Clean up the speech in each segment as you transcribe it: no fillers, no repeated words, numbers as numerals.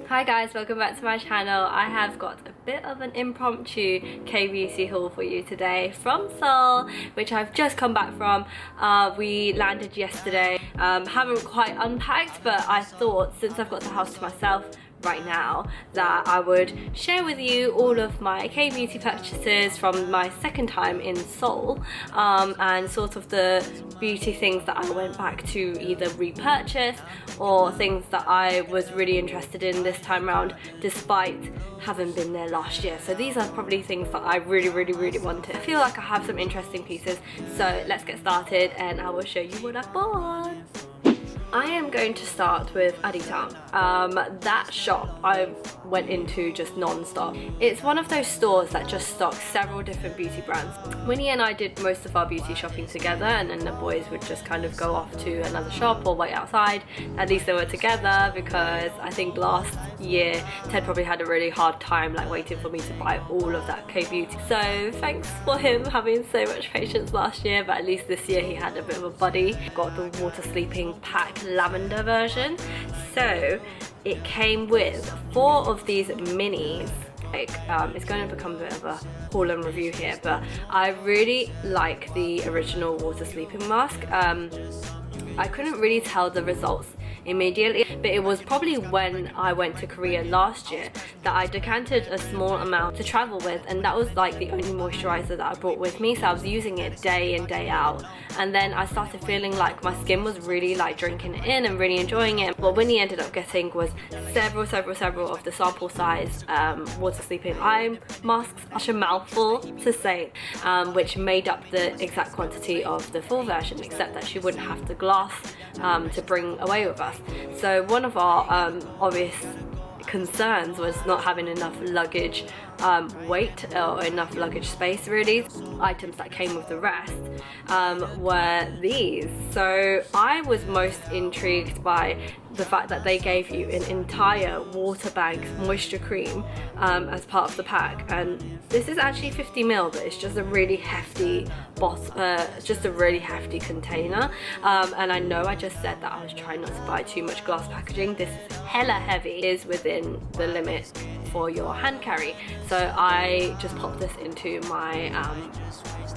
Hi guys, welcome back to my channel. I have got a bit of an impromptu K-beauty haul for you today from Seoul, which I've just come back from. We landed yesterday. Haven't quite unpacked, but I thought since I've got the house to myself right now that I would share with you all of my K-beauty purchases from my second time in Seoul, and sort of the beauty things that I went back to either repurchase or things that I was really interested in this time around despite having been there last year. So these are probably things that I really wanted. I feel like I have some interesting pieces, so let's get started and I will show you what I bought. I am going to start with Aritaum. That shop I went into just non-stop. It's one of those stores that just stocks several different beauty brands. Winnie and I did most of our beauty shopping together, and then the boys would just kind of go off to another shop or wait outside. At least they were together because I think last year Ted probably had a really hard time like waiting for me to buy all of that K-beauty. So thanks for him having so much patience last year, but at least this year he had a bit of a buddy. Got the water sleeping pack lavender version. So it came with 4 of these minis. Like, it's going to become a bit of a haul and review here, but I really like the original water sleeping mask. I couldn't really tell the results immediately, but it was probably when I went to Korea last year that I decanted a small amount to travel with, and that was like the only moisturizer that I brought with me, so I was using it day in day out, and then I started feeling like my skin was really like drinking it in and really enjoying it. What Winnie ended up getting was several of the sample size water sleeping eye masks, such a mouthful to say, which made up the exact quantity of the full version, except that she wouldn't have the glass to bring away with us. So one of our obvious concerns was not having enough luggage weight or enough luggage space really. Items that came with the rest were these. So I was most intrigued by the fact that they gave you an entire water bank moisture cream as part of the pack, and this is actually 50 ml, but it's just a really hefty just a really hefty container, and I know I just said that I was trying not to buy too much glass packaging. This is hella heavy. It is within the limit for your hand carry, so I just popped this into my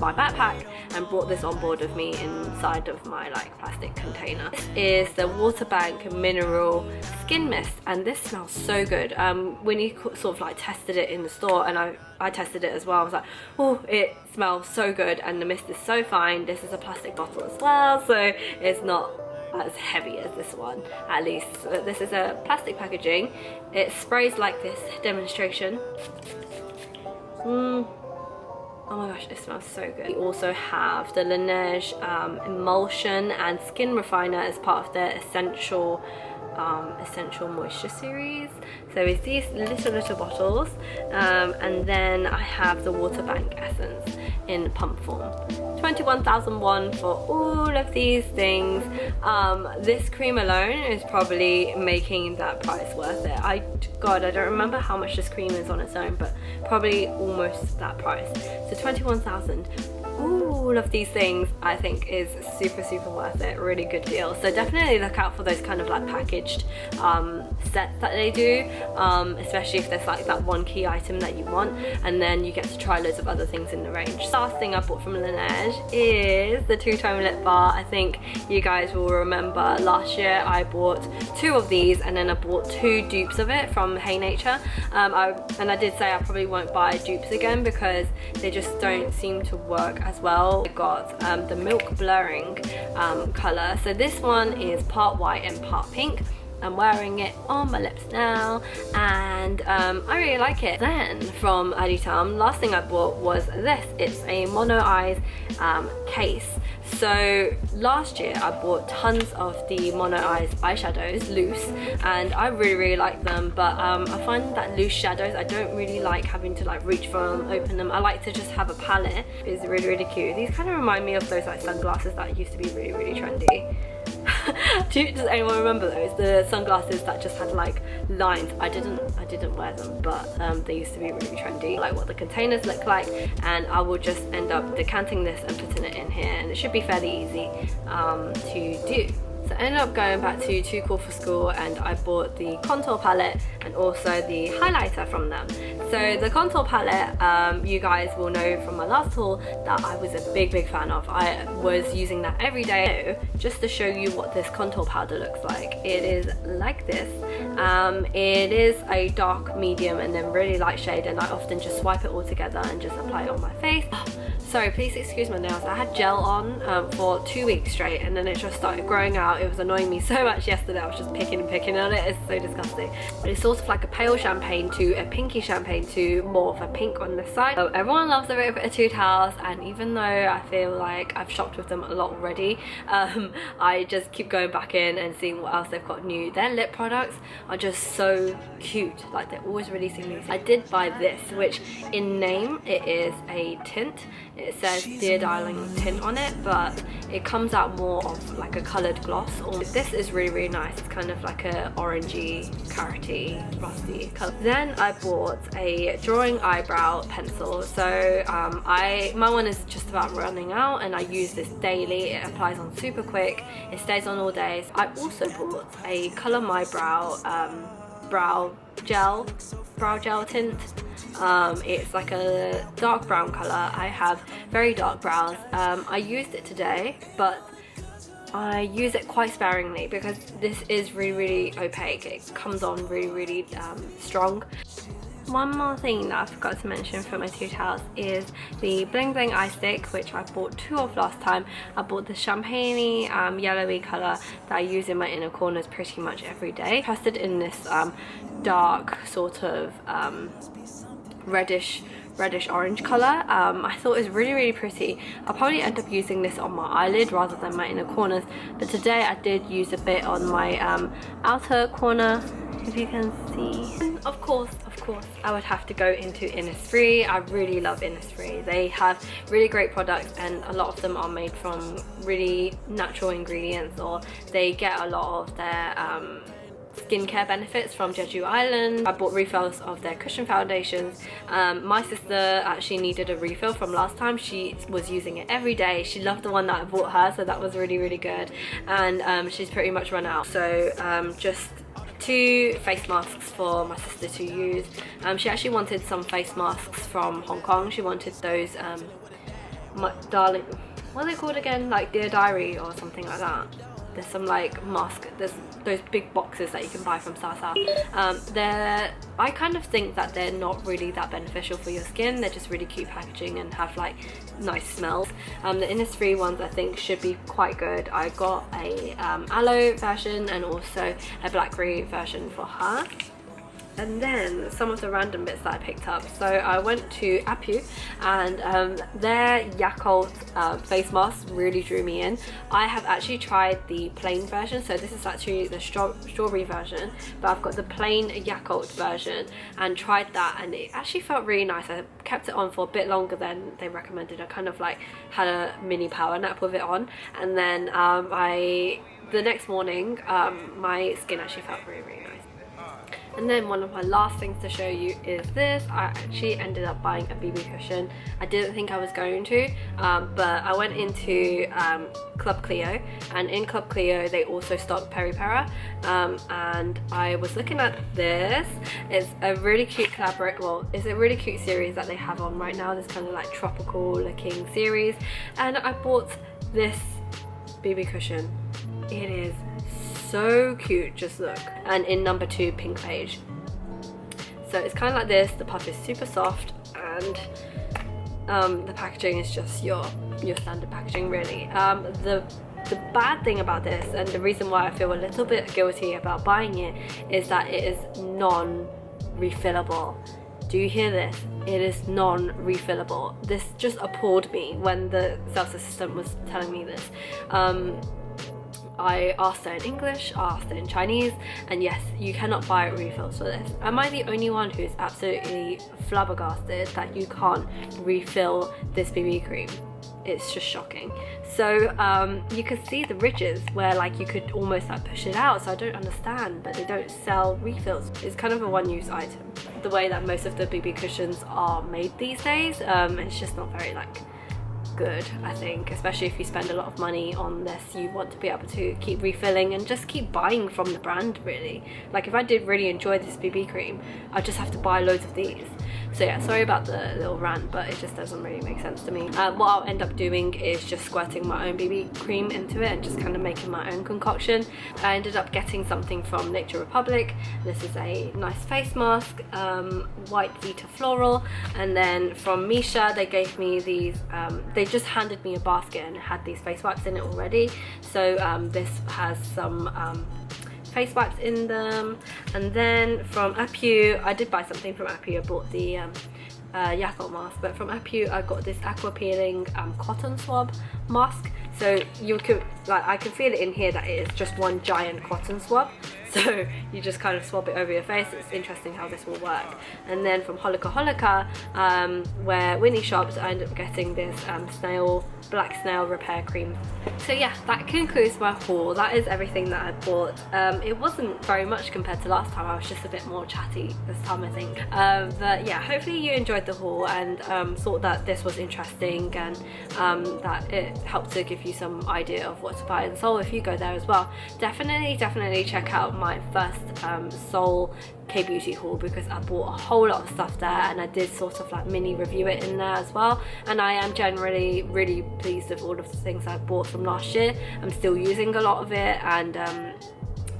my backpack and brought this on board with me inside of my like plastic container. This is the Water Bank Mineral Skin Mist, and this smells so good. When you sort of like tested it in the store, and I tested it as well, I was like, oh, it smells so good, and the mist is so fine. This is a plastic bottle as well, so it's not as heavy as this one, at least. This is a plastic packaging. It sprays like this. Demonstration. Oh my gosh, it smells so good. We also have the Laneige emulsion and skin refiner as part of their essential moisture series. So it's these little bottles, and then I have the Water Bank essence in pump form. 21,000 won for all of these things. This cream alone is probably making that price worth it. God, I don't remember how much this cream is on its own, but probably almost that price. So 21,000. All of these things I think is super worth it. Really good deal. So definitely look out for those kind of like packaged sets that they do, especially if there's like that one key item that you want, and then you get to try loads of other things in the range. Last thing I bought from Laneige is the 2-tone lip bar. I think you guys will remember last year I bought 2 of these, and then I bought 2 dupes of it from Hey Nature, and I did say I probably won't buy dupes again because they just don't seem to work as well. I got the milk blurring colour. So this one is part white and part pink. I'm wearing it on my lips now, and I really like it. Then from Aritaum, last thing I bought was this. It's a mono eyes case. So last year I bought tons of the mono eyes eyeshadows loose, and I really like them, but I find that loose shadows I don't really like having to like reach for them, open them. I like to just have a palette. It's really cute. These kind of remind me of those like sunglasses that used to be really trendy. Does anyone remember those? The sunglasses that just had like lines. I didn't wear them, but they used to be really trendy. Like what the containers look like, and I will just end up decanting this and putting it in here, and it should be fairly easy to do. So I ended up going back to Too Cool for School, and I bought the contour palette and also the highlighter from them. So the contour palette, you guys will know from my last haul that I was a big fan of. I was using that every day. Just to show you what this contour powder looks like, it is like this. It is a dark medium and then really light shade, and I often just swipe it all together and just apply it on my face. Sorry, please excuse my nails. I had gel on for 2 weeks straight, and then it just started growing out. It was annoying me so much yesterday. I was just picking on it. It's so disgusting. But it's sort of like a pale champagne to a pinky champagne to more of a pink on this side. So everyone loves a bit of Etude House, and even though I feel like I've shopped with them a lot already, I just keep going back in and seeing what else they've got new. Their lip products are just so cute. Like, they're always releasing these. I did buy this, which in name it is a tint. It says Dear Darling tint on it, but it comes out more of like a coloured gloss. This is really nice. It's kind of like a orangey, carroty, rusty colour. Then I bought a drawing eyebrow pencil. So my one is just about running out, and I use this daily. It applies on super quick. It stays on all day. I also bought a Colour My Brow brow gel tint. It's like a dark brown color. I have very dark brows. I used it today, but I use it quite sparingly because this is really opaque. It comes on really strong. One more thing that I forgot to mention from Etude House is the Bling Bling eye stick, which I bought 2 of last time. I bought the champagne yellowy colour that I use in my inner corners pretty much every day. I trusted in this dark sort of reddish orange colour. I thought it was really pretty. I'll probably end up using this on my eyelid rather than my inner corners, but today I did use a bit on my outer corner, if you can see. And of course I would have to go into Innisfree. I really love Innisfree. They have really great products, and a lot of them are made from really natural ingredients, or they get a lot of their skincare benefits from Jeju Island. I bought refills of their cushion foundations. My sister actually needed a refill from last time. She was using it every day. She loved the one that I bought her, so that was really good, and she's pretty much run out. So just 2 face masks for my sister to use. She actually wanted some face masks from Hong Kong. She wanted those my darling, what are they called again, like Dear Diary or something like that. There's some like mask, there's those big boxes that you can buy from Sasa. I kind of think that they're not really that beneficial for your skin. They're just really cute packaging and have like nice smells. The Innisfree ones I think should be quite good. I got a aloe version and also a blackberry version for her. And then some of the random bits that I picked up. So I went to A'Pieu, and their Yakult face mask really drew me in. I have actually tried the plain version, so this is actually the strawberry version, but I've got the plain Yakult version and tried that, and it actually felt really nice. I kept it on for a bit longer than they recommended. I kind of like had a mini power nap with it on, and then the next morning my skin actually felt really nice. And then one of my last things to show you is this. I actually ended up buying a BB cushion. I didn't think I was going to, but I went into Club Clio, and in Club Clio they also stock Peri Pera, and I was looking at this. It's a really cute it's a really cute series that they have on right now, this kind of like tropical looking series, and I bought this BB cushion. It is so cute, just look, and in number 2 pink beige. So it's kind of like this. The puff is super soft, and the packaging is just your standard packaging really. The bad thing about this, and the reason why I feel a little bit guilty about buying it, is that it is non-refillable. Do you hear this? It is non-refillable. This just appalled me when the sales assistant was telling me this. I asked her in English, I asked her in Chinese, and yes, you cannot buy refills for this. Am I the only one who's absolutely flabbergasted that you can't refill this BB cream? It's just shocking. So you can see the ridges where like you could almost like push it out, so I don't understand, but they don't sell refills. It's kind of a one-use item. The way that most of the BB cushions are made these days, it's just not very like good, I think, especially if you spend a lot of money on this. You want to be able to keep refilling and just keep buying from the brand, really. Like if I did really enjoy this BB cream, I'd just have to buy loads of these. So yeah, sorry about the little rant, but it just doesn't really make sense to me. What I'll end up doing is just squirting my own BB cream into it and just kind of making my own concoction. I ended up getting something from Nature Republic. This is a nice face mask, white Vita floral, and then from Misha they gave me these, they just handed me a basket and it had these face wipes in it already. So this has some face wipes in them. And then from A'Pieu, I did buy something from A'Pieu. I bought the Yakult mask, but from A'Pieu I got this aqua peeling cotton swab mask. So you could, like, I can feel it in here that it is just one giant cotton swab. So you just kind of swab it over your face. It's interesting how this will work. And then from Holika, where Winnie shops, I ended up getting this black snail repair cream. So yeah, that concludes my haul. That is everything that I bought. It wasn't very much compared to last time. I was just a bit more chatty this time, I think. But yeah, hopefully you enjoyed the haul and thought that this was interesting, and that it helped to give you some idea of what to buy in Seoul if you go there as well. Definitely check out my first Seoul K-beauty haul, because I bought a whole lot of stuff there and I did sort of like mini review it in there as well. And I am generally really pleased with all of the things I bought from last year. I'm still using a lot of it, and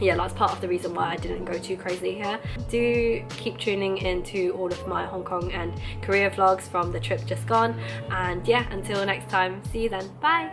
yeah, that's part of the reason why I didn't go too crazy here. Do keep tuning into all of my Hong Kong and Korea vlogs from the trip just gone, and yeah, until next time, see you then, bye.